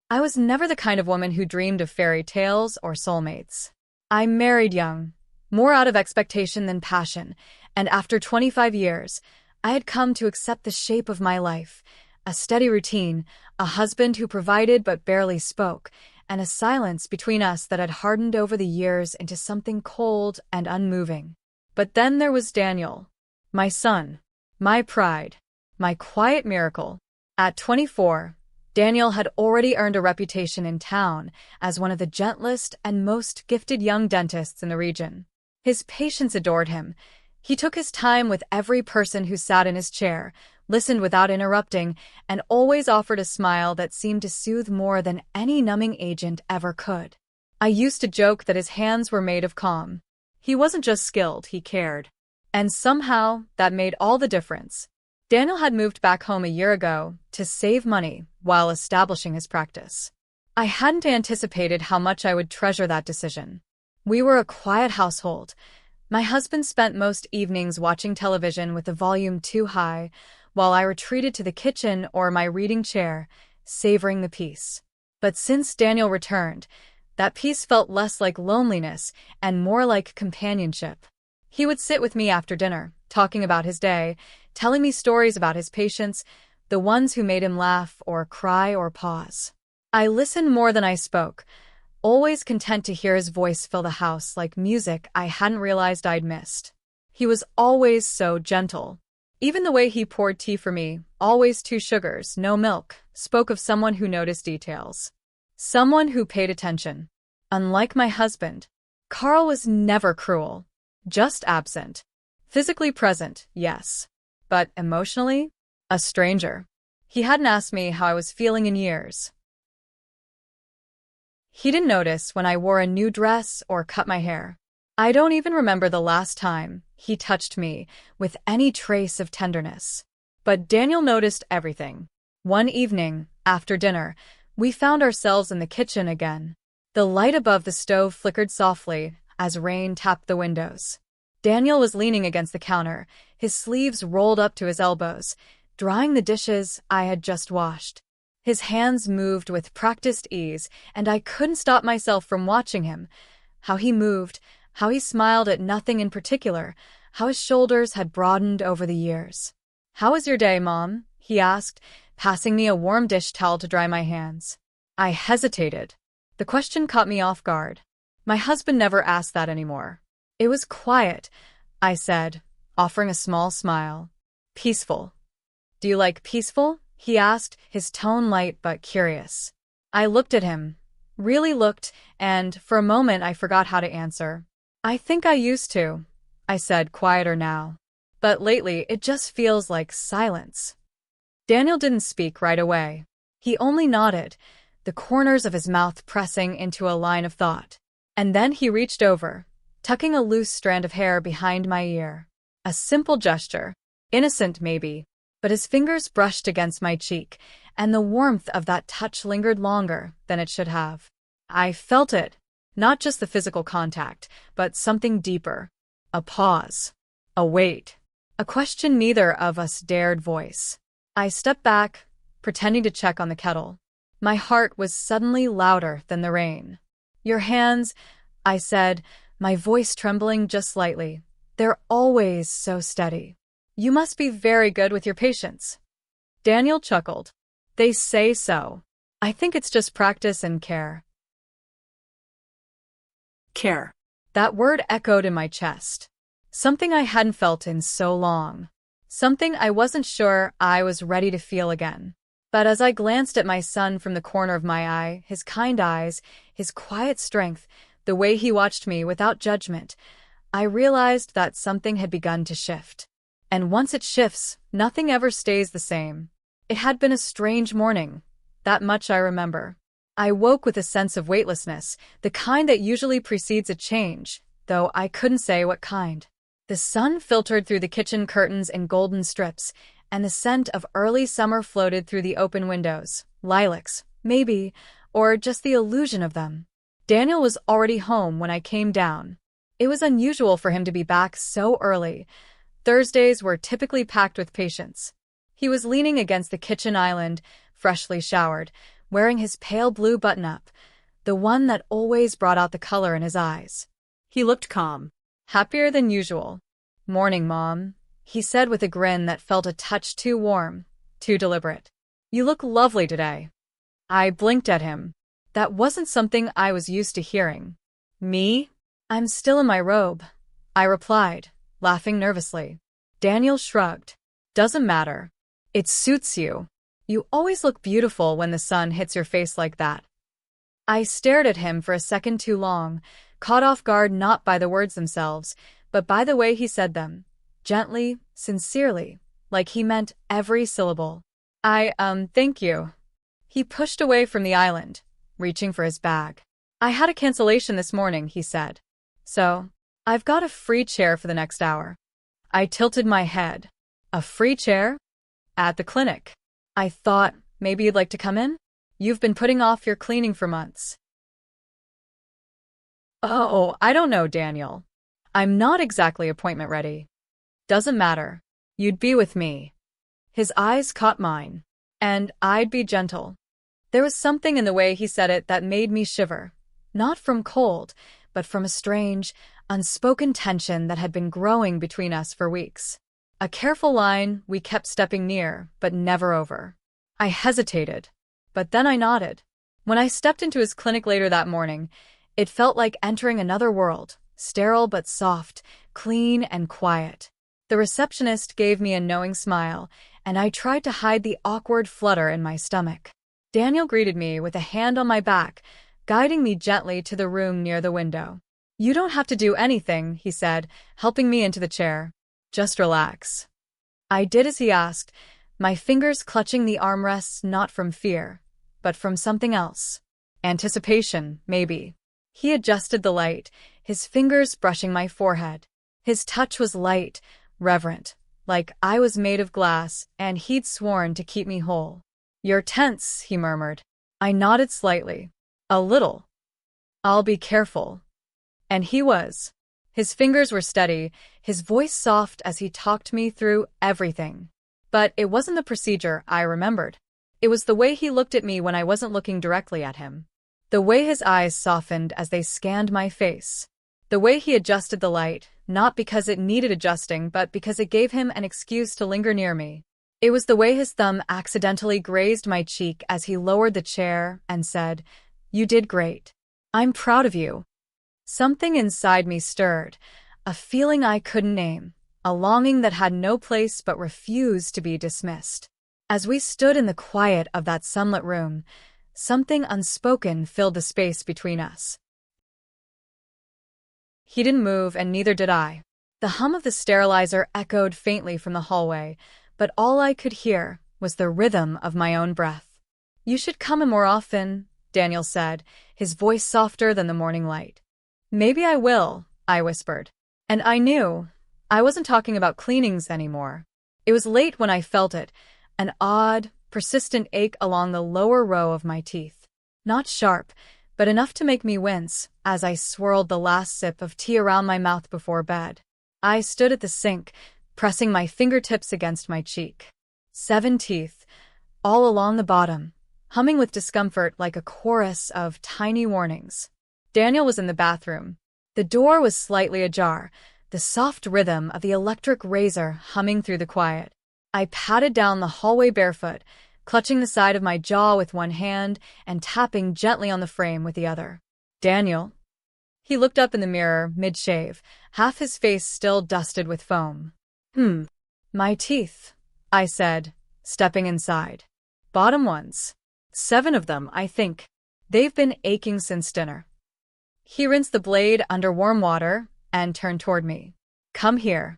I was never the kind of woman who dreamed of fairy tales or soulmates. I married young, more out of expectation than passion, and after 25 years, I had come to accept the shape of my life, a steady routine, a husband who provided but barely spoke, and a silence between us that had hardened over the years into something cold and unmoving. But then there was Daniel, my son, my pride, my quiet miracle. At 24, Daniel had already earned a reputation in town as one of the gentlest and most gifted young dentists in the region. His patients adored him. He took his time with every person who sat in his chair, listened without interrupting, and always offered a smile that seemed to soothe more than any numbing agent ever could. I used to joke that his hands were made of calm. He wasn't just skilled, he cared. And somehow, that made all the difference. Daniel had moved back home a year ago to save money while establishing his practice. I hadn't anticipated how much I would treasure that decision. We were a quiet household. My husband spent most evenings watching television with the volume too high, while I retreated to the kitchen or my reading chair, savoring the peace. But since Daniel returned, that peace felt less like loneliness and more like companionship. He would sit with me after dinner, talking about his day, telling me stories about his patients, the ones who made him laugh or cry or pause. I listened more than I spoke, always content to hear his voice fill the house like music I hadn't realized I'd missed. He was always so gentle. Even the way he poured tea for me, always 2 sugars, no milk, spoke of someone who noticed details. Someone who paid attention. Unlike my husband, Carl was never cruel, just absent. Physically present, yes. But emotionally, a stranger. He hadn't asked me how I was feeling in years. He didn't notice when I wore a new dress or cut my hair. I don't even remember the last time he touched me with any trace of tenderness. But Daniel noticed everything. One evening, after dinner, we found ourselves in the kitchen again. The light above the stove flickered softly as rain tapped the windows. Daniel was leaning against the counter, his sleeves rolled up to his elbows, drying the dishes I had just washed. His hands moved with practiced ease, and I couldn't stop myself from watching him. How he moved, how he smiled at nothing in particular, how his shoulders had broadened over the years. "How was your day, Mom?" he asked, passing me a warm dish towel to dry my hands. I hesitated. The question caught me off guard. My husband never asked that anymore. It was quiet, I said, offering a small smile. "Peaceful." "Do you like peaceful?" he asked, his tone light but curious. I looked at him, really looked, and for a moment I forgot how to answer. "I think I used to," I said, quieter now. "But lately it just feels like silence." Daniel didn't speak right away. He only nodded, the corners of his mouth pressing into a line of thought. And then he reached over, tucking a loose strand of hair behind my ear. A simple gesture, innocent maybe, but his fingers brushed against my cheek, and the warmth of that touch lingered longer than it should have. I felt it, not just the physical contact, but something deeper. A pause. A wait. A question neither of us dared voice. I stepped back, pretending to check on the kettle. My heart was suddenly louder than the rain. "Your hands," I said, my voice trembling just slightly. "They're always so steady. You must be very good with your patients." Daniel chuckled. "They say so. I think it's just practice and care." Care. That word echoed in my chest. Something I hadn't felt in so long. Something I wasn't sure I was ready to feel again. But as I glanced at my son from the corner of my eye, his kind eyes, his quiet strength, the way he watched me without judgment, I realized that something had begun to shift. And once it shifts, nothing ever stays the same. It had been a strange morning. That much I remember. I woke with a sense of weightlessness, the kind that usually precedes a change, though I couldn't say what kind. The sun filtered through the kitchen curtains in golden strips, and the scent of early summer floated through the open windows. Lilacs, maybe, or just the illusion of them. Daniel was already home when I came down. It was unusual for him to be back so early. Thursdays were typically packed with patients. He was leaning against the kitchen island, freshly showered, wearing his pale blue button-up, the one that always brought out the color in his eyes. He looked calm, happier than usual. "Morning, Mom," he said with a grin that felt a touch too warm, too deliberate. "You look lovely today." I blinked at him. That wasn't something I was used to hearing. "Me? I'm still in my robe," I replied, laughing nervously. Daniel shrugged. "Doesn't matter. It suits you. You always look beautiful when the sun hits your face like that." I stared at him for a second too long, caught off guard not by the words themselves, but by the way he said them. Gently, sincerely, like he meant every syllable. Thank you." He pushed away from the island, reaching for his bag. "I had a cancellation this morning," he said. "So, I've got a free chair for the next hour." I tilted my head. "A free chair? At the clinic? I thought maybe you'd like to come in? You've been putting off your cleaning for months." "Oh, I don't know, Daniel. I'm not exactly appointment ready." "Doesn't matter. You'd be with me." His eyes caught mine. "And I'd be gentle." There was something in the way he said it that made me shiver. Not from cold, but from a strange, unspoken tension that had been growing between us for weeks. A careful line we kept stepping near, but never over. I hesitated, but then I nodded. When I stepped into his clinic later that morning, it felt like entering another world, sterile but soft, clean and quiet. The receptionist gave me a knowing smile, and I tried to hide the awkward flutter in my stomach. Daniel greeted me with a hand on my back, guiding me gently to the room near the window. "You don't have to do anything," he said, helping me into the chair. "Just relax." I did as he asked, my fingers clutching the armrests not from fear, but from something else. Anticipation, maybe. He adjusted the light, his fingers brushing my forehead. His touch was light, reverent, like I was made of glass and he'd sworn to keep me whole. "You're tense," he murmured. I nodded slightly. "A little." "I'll be careful." And he was. His fingers were steady, his voice soft as he talked me through everything. But it wasn't the procedure I remembered. It was the way he looked at me when I wasn't looking directly at him. The way his eyes softened as they scanned my face. The way he adjusted the light, not because it needed adjusting, but because it gave him an excuse to linger near me. It was the way his thumb accidentally grazed my cheek as he lowered the chair and said, "You did great. I'm proud of you." Something inside me stirred, a feeling I couldn't name, a longing that had no place but refused to be dismissed. As we stood in the quiet of that sunlit room, something unspoken filled the space between us. He didn't move, and neither did I. The hum of the sterilizer echoed faintly from the hallway, but all I could hear was the rhythm of my own breath. "You should come in more often," Daniel said, his voice softer than the morning light. "Maybe I will," I whispered. And I knew I wasn't talking about cleanings anymore. It was late when I felt it, an odd, persistent ache along the lower row of my teeth. Not sharp, but enough to make me wince as I swirled the last sip of tea around my mouth before bed. I stood at the sink, pressing my fingertips against my cheek. 7 teeth, all along the bottom, humming with discomfort like a chorus of tiny warnings. Daniel was in the bathroom. The door was slightly ajar, the soft rhythm of the electric razor humming through the quiet. I padded down the hallway barefoot, clutching the side of my jaw with one hand and tapping gently on the frame with the other. "Daniel?" He looked up in the mirror, mid-shave, half his face still dusted with foam. My teeth," I said, stepping inside. "Bottom ones. 7 of them, I think. They've been aching since dinner." He rinsed the blade under warm water and turned toward me. "Come here."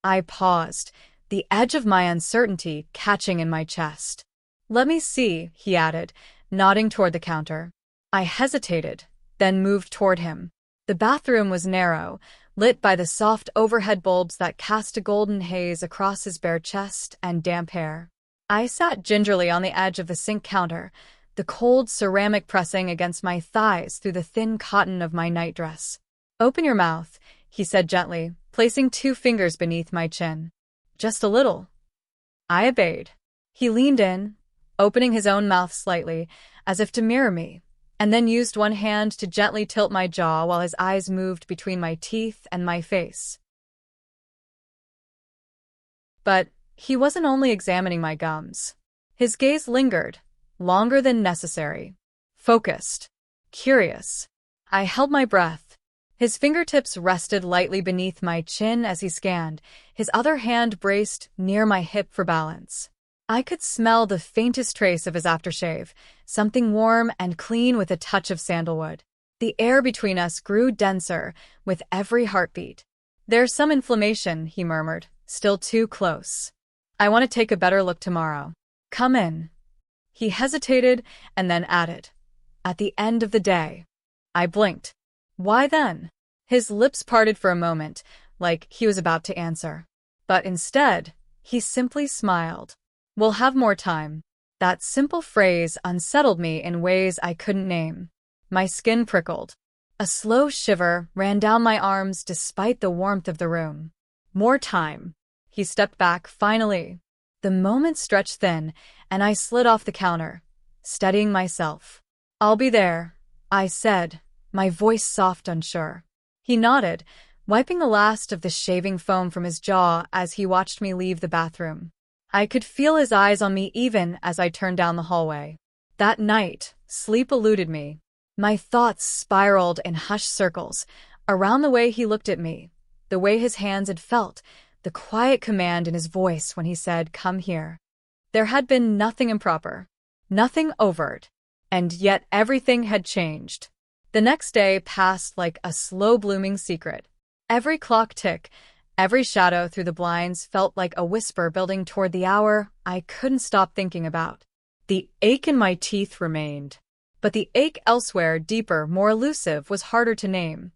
I paused, the edge of my uncertainty catching in my chest. "Let me see," he added, nodding toward the counter. I hesitated, then moved toward him. The bathroom was narrow, lit by the soft overhead bulbs that cast a golden haze across his bare chest and damp hair. I sat gingerly on the edge of the sink counter, the cold ceramic pressing against my thighs through the thin cotton of my nightdress. "Open your mouth," he said gently, placing 2 fingers beneath my chin. "Just a little." I obeyed. He leaned in, opening his own mouth slightly, as if to mirror me, and then used one hand to gently tilt my jaw while his eyes moved between my teeth and my face. But he wasn't only examining my gums. His gaze lingered, longer than necessary. Focused. Curious. I held my breath. His fingertips rested lightly beneath my chin as he scanned, his other hand braced near my hip for balance. I could smell the faintest trace of his aftershave, something warm and clean with a touch of sandalwood. The air between us grew denser with every heartbeat. "There's some inflammation," he murmured, "still too close. I want to take a better look tomorrow. Come in." He hesitated and then added, "At the end of the day." I blinked. "Why then?" His lips parted for a moment, like he was about to answer. But instead, he simply smiled. "We'll have more time." That simple phrase unsettled me in ways I couldn't name. My skin prickled. A slow shiver ran down my arms despite the warmth of the room. "More time." He stepped back finally. The moment stretched thin, and I slid off the counter, steadying myself. "I'll be there," I said, my voice soft, unsure. He nodded, wiping the last of the shaving foam from his jaw as he watched me leave the bathroom. I could feel his eyes on me even as I turned down the hallway. That night, sleep eluded me. My thoughts spiraled in hushed circles around the way he looked at me, the way his hands had felt, the quiet command in his voice when he said, "Come here." There had been nothing improper, nothing overt, and yet everything had changed. The next day passed like a slow-blooming secret. Every clock tick, every shadow through the blinds felt like a whisper building toward the hour I couldn't stop thinking about. The ache in my teeth remained, but the ache elsewhere, deeper, more elusive, was harder to name.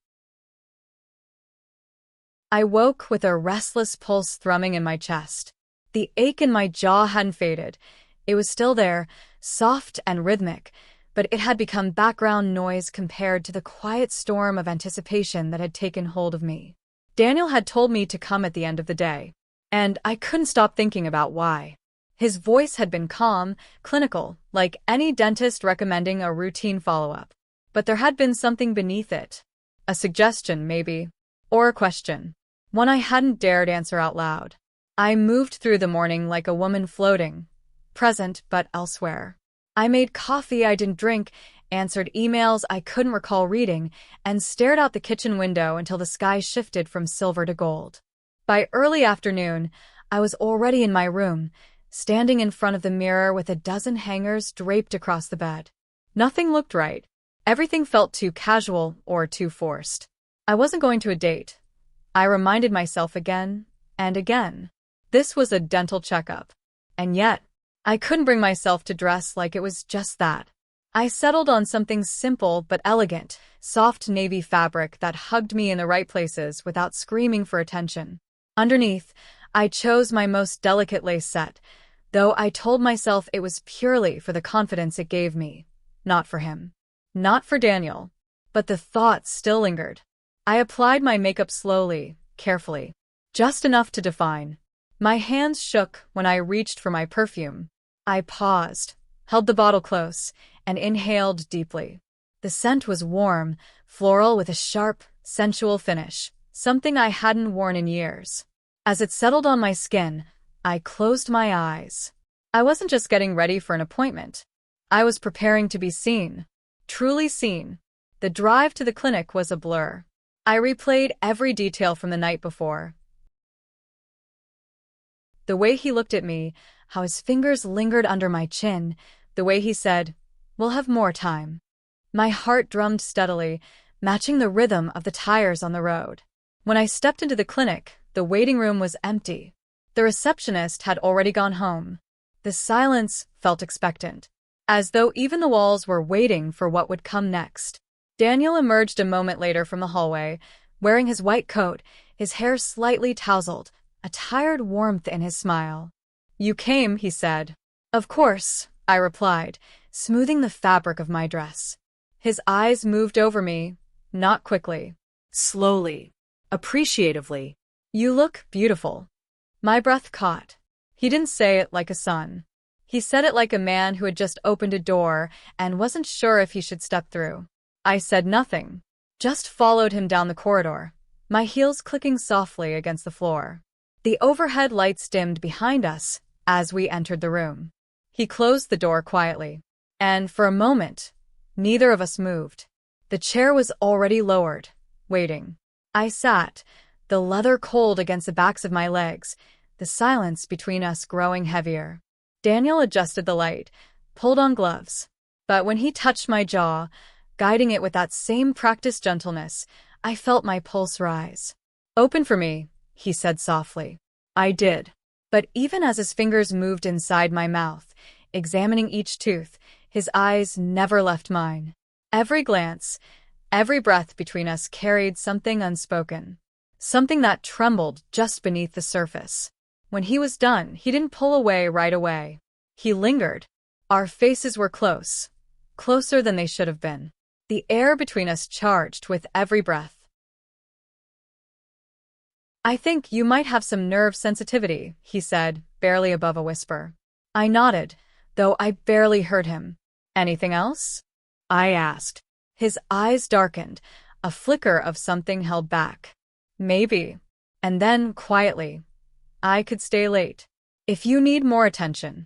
I woke with a restless pulse thrumming in my chest. The ache in my jaw hadn't faded. It was still there, soft and rhythmic, but it had become background noise compared to the quiet storm of anticipation that had taken hold of me. Daniel had told me to come at the end of the day, and I couldn't stop thinking about why. His voice had been calm, clinical, like any dentist recommending a routine follow-up. But there had been something beneath it. A suggestion, maybe. Or a question. One I hadn't dared answer out loud. I moved through the morning like a woman floating, present but elsewhere. I made coffee I didn't drink, answered emails I couldn't recall reading, and stared out the kitchen window until the sky shifted from silver to gold. By early afternoon, I was already in my room, standing in front of the mirror with a dozen hangers draped across the bed. Nothing looked right. Everything felt too casual or too forced. I wasn't going to a date. I reminded myself again and again. This was a dental checkup. And yet, I couldn't bring myself to dress like it was just that. I settled on something simple but elegant, soft navy fabric that hugged me in the right places without screaming for attention. Underneath, I chose my most delicate lace set, though I told myself it was purely for the confidence it gave me. Not for him. Not for Daniel. But the thought still lingered. I applied my makeup slowly, carefully. Just enough to define. My hands shook when I reached for my perfume. I paused, held the bottle close, and inhaled deeply. The scent was warm, floral with a sharp, sensual finish, something I hadn't worn in years. As it settled on my skin, I closed my eyes. I wasn't just getting ready for an appointment. I was preparing to be seen. Truly seen. The drive to the clinic was a blur. I replayed every detail from the night before. The way he looked at me, how his fingers lingered under my chin, the way he said, "We'll have more time." My heart drummed steadily, matching the rhythm of the tires on the road. When I stepped into the clinic, the waiting room was empty. The receptionist had already gone home. The silence felt expectant, as though even the walls were waiting for what would come next. Daniel emerged a moment later from the hallway, wearing his white coat, his hair slightly tousled, a tired warmth in his smile. "You came," he said. "Of course," I replied, smoothing the fabric of my dress. His eyes moved over me, not quickly. Slowly. Appreciatively. "You look beautiful." My breath caught. He didn't say it like a son. He said it like a man who had just opened a door and wasn't sure if he should step through. I said nothing, just followed him down the corridor, my heels clicking softly against the floor. The overhead lights dimmed behind us as we entered the room. He closed the door quietly, and for a moment, neither of us moved. The chair was already lowered, waiting. I sat, the leather cold against the backs of my legs, the silence between us growing heavier. Daniel adjusted the light, pulled on gloves. But when he touched my jaw, guiding it with that same practiced gentleness, I felt my pulse rise. "Open for me," he said softly. I did. But even as his fingers moved inside my mouth, examining each tooth, his eyes never left mine. Every glance, every breath between us carried something unspoken. Something that trembled just beneath the surface. When he was done, he didn't pull away right away. He lingered. Our faces were close, closer than they should have been. The air between us charged with every breath. "I think you might have some nerve sensitivity," he said, barely above a whisper. I nodded, though I barely heard him. "Anything else?" I asked. His eyes darkened, a flicker of something held back. "Maybe." And then, quietly, "I could stay late. If you need more attention."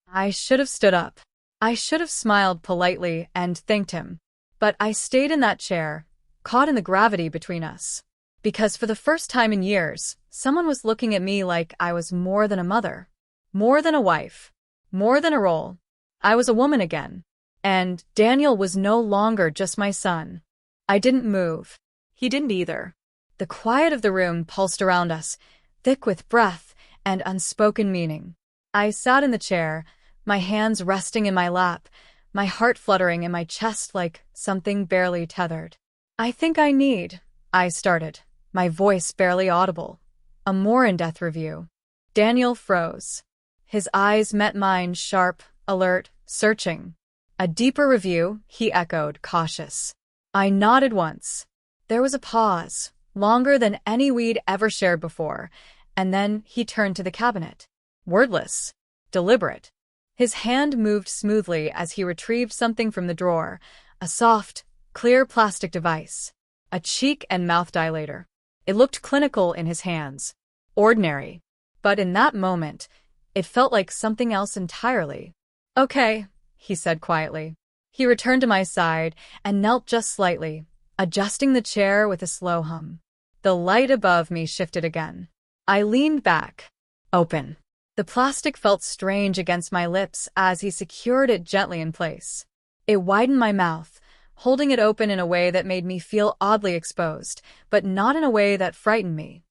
I should have stood up. I should have smiled politely and thanked him. But I stayed in that chair, caught in the gravity between us. Because for the first time in years, someone was looking at me like I was more than a mother, more than a wife, more than a role. I was a woman again. And Daniel was no longer just my son. I didn't move. He didn't either. The quiet of the room pulsed around us, thick with breath and unspoken meaning. I sat in the chair, my hands resting in my lap, my heart fluttering in my chest like something barely tethered. "I think I started, my voice barely audible. "A more in-depth review." Daniel froze. His eyes met mine, sharp, alert, searching. "A deeper review," he echoed, cautious. I nodded once. There was a pause, longer than any we'd ever shared before, and then he turned to the cabinet. Wordless, deliberate. His hand moved smoothly as he retrieved something from the drawer, a soft, clear plastic device. A cheek and mouth dilator. It looked clinical in his hands. Ordinary. But in that moment, it felt like something else entirely. "Okay," he said quietly. He returned to my side and knelt just slightly, adjusting the chair with a slow hum. The light above me shifted again. I leaned back. Open. The plastic felt strange against my lips as he secured it gently in place. It widened my mouth, holding it open in a way that made me feel oddly exposed, but not in a way that frightened me.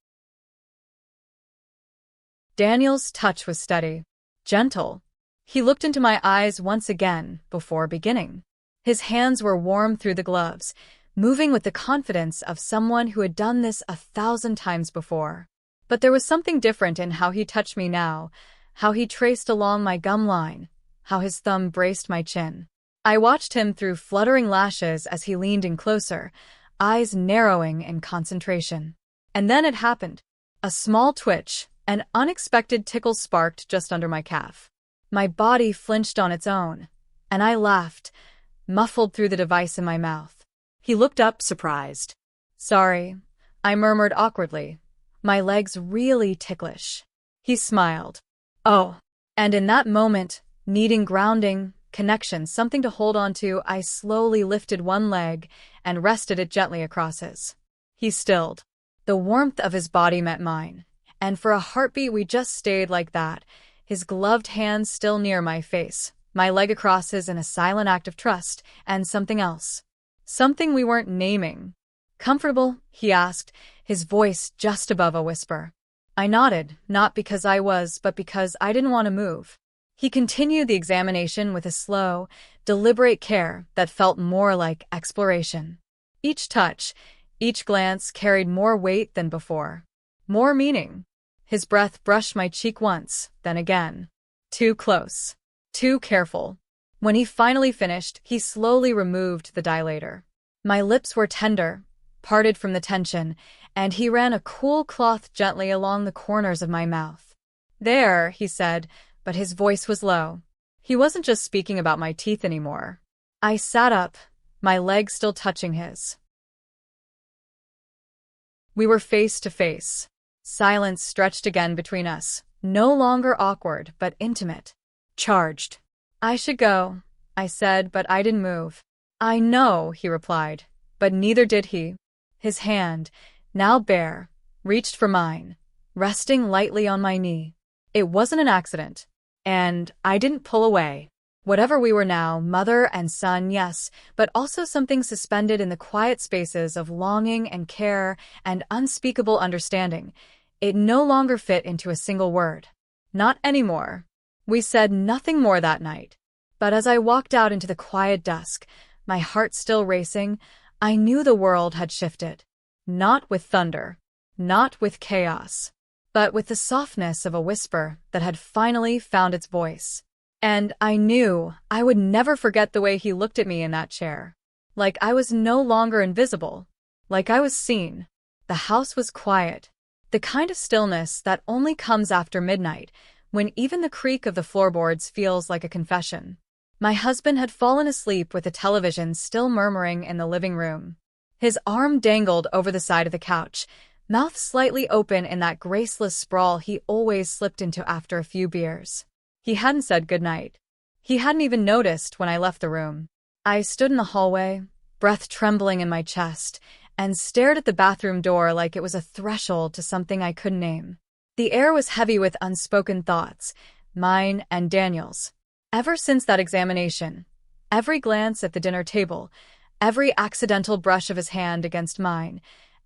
Daniel's touch was steady, gentle. He looked into my eyes once again before beginning. His hands were warm through the gloves, moving with the confidence of someone who had done this 1,000 times before. But there was something different in how he touched me now, how he traced along my gum line, how his thumb braced my chin. I watched him through fluttering lashes as he leaned in closer, eyes narrowing in concentration. And then it happened. A small twitch, an unexpected tickle sparked just under my calf. My body flinched on its own, and I laughed, muffled through the device in my mouth. He looked up, surprised. "Sorry," I murmured awkwardly. "My leg's really ticklish." He smiled. "Oh." And in that moment, needing grounding, connection, something to hold on to, I slowly lifted one leg and rested it gently across his. He stilled. The warmth of his body met mine, and for a heartbeat we just stayed like that, his gloved hands still near my face, my leg across his in a silent act of trust, and something else. Something we weren't naming. "Comfortable?" he asked, his voice just above a whisper. I nodded, not because I was, but because I didn't want to move. He continued the examination with a slow, deliberate care that felt more like exploration. Each touch, each glance carried more weight than before. More meaning. His breath brushed my cheek once, then again. Too close. Too careful. When he finally finished, he slowly removed the dilator. My lips were tender, parted from the tension, and he ran a cool cloth gently along the corners of my mouth. "There," he said, but his voice was low. He wasn't just speaking about my teeth anymore. I sat up, my legs still touching his. We were face to face. Silence stretched again between us, no longer awkward, but intimate. Charged. I should go, I said, but I didn't move. I know, he replied, but neither did he. His hand, now bare, reached for mine, resting lightly on my knee. It wasn't an accident, and I didn't pull away. Whatever we were now, mother and son, yes, but also something suspended in the quiet spaces of longing and care and unspeakable understanding. It no longer fit into a single word. Not anymore. We said nothing more that night. But as I walked out into the quiet dusk, my heart still racing, I knew the world had shifted. Not with thunder, not with chaos, but with the softness of a whisper that had finally found its voice. And I knew I would never forget the way he looked at me in that chair. Like I was no longer invisible. Like I was seen. The house was quiet. The kind of stillness that only comes after midnight, when even the creak of the floorboards feels like a confession. My husband had fallen asleep with the television still murmuring in the living room. His arm dangled over the side of the couch, mouth slightly open in that graceless sprawl he always slipped into after a few beers. He hadn't said goodnight. He hadn't even noticed when I left the room. I stood in the hallway, breath trembling in my chest, and stared at the bathroom door like it was a threshold to something I couldn't name. The air was heavy with unspoken thoughts, mine and Daniel's. Ever since that examination, every glance at the dinner table, every accidental brush of his hand against mine,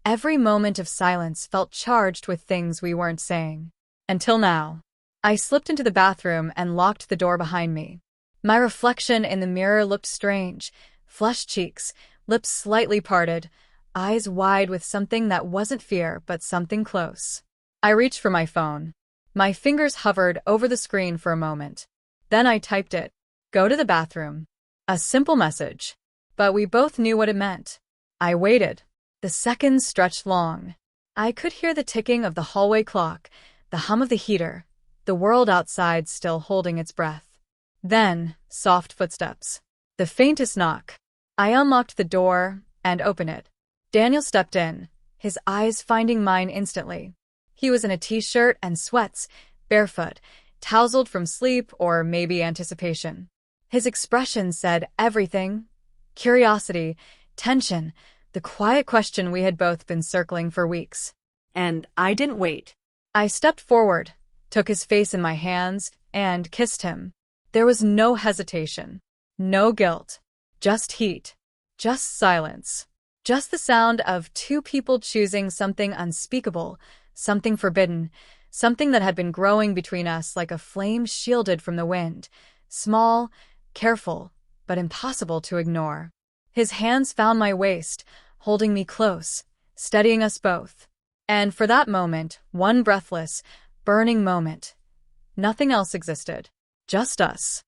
every moment of silence felt charged with things we weren't saying. Until now. I slipped into the bathroom and locked the door behind me. My reflection in the mirror looked strange, flushed cheeks, lips slightly parted, eyes wide with something that wasn't fear but something close. I reached for my phone. My fingers hovered over the screen for a moment. Then I typed it. Go to the bathroom. A simple message. But we both knew what it meant. I waited. The seconds stretched long. I could hear the ticking of the hallway clock, the hum of the heater, the world outside still holding its breath. Then, soft footsteps. The faintest knock. I unlocked the door and opened it. Daniel stepped in, his eyes finding mine instantly. He was in a t-shirt and sweats, barefoot, tousled from sleep or maybe anticipation. His expression said everything. Curiosity, tension, the quiet question we had both been circling for weeks. And I didn't wait. I stepped forward, took his face in my hands, and kissed him. There was no hesitation, no guilt, just heat, just silence, just the sound of two people choosing something unspeakable, something forbidden, something that had been growing between us like a flame shielded from the wind, small, careful, but impossible to ignore. His hands found my waist, holding me close, steadying us both. And for that moment, one breathless, burning moment. Nothing else existed. Just us.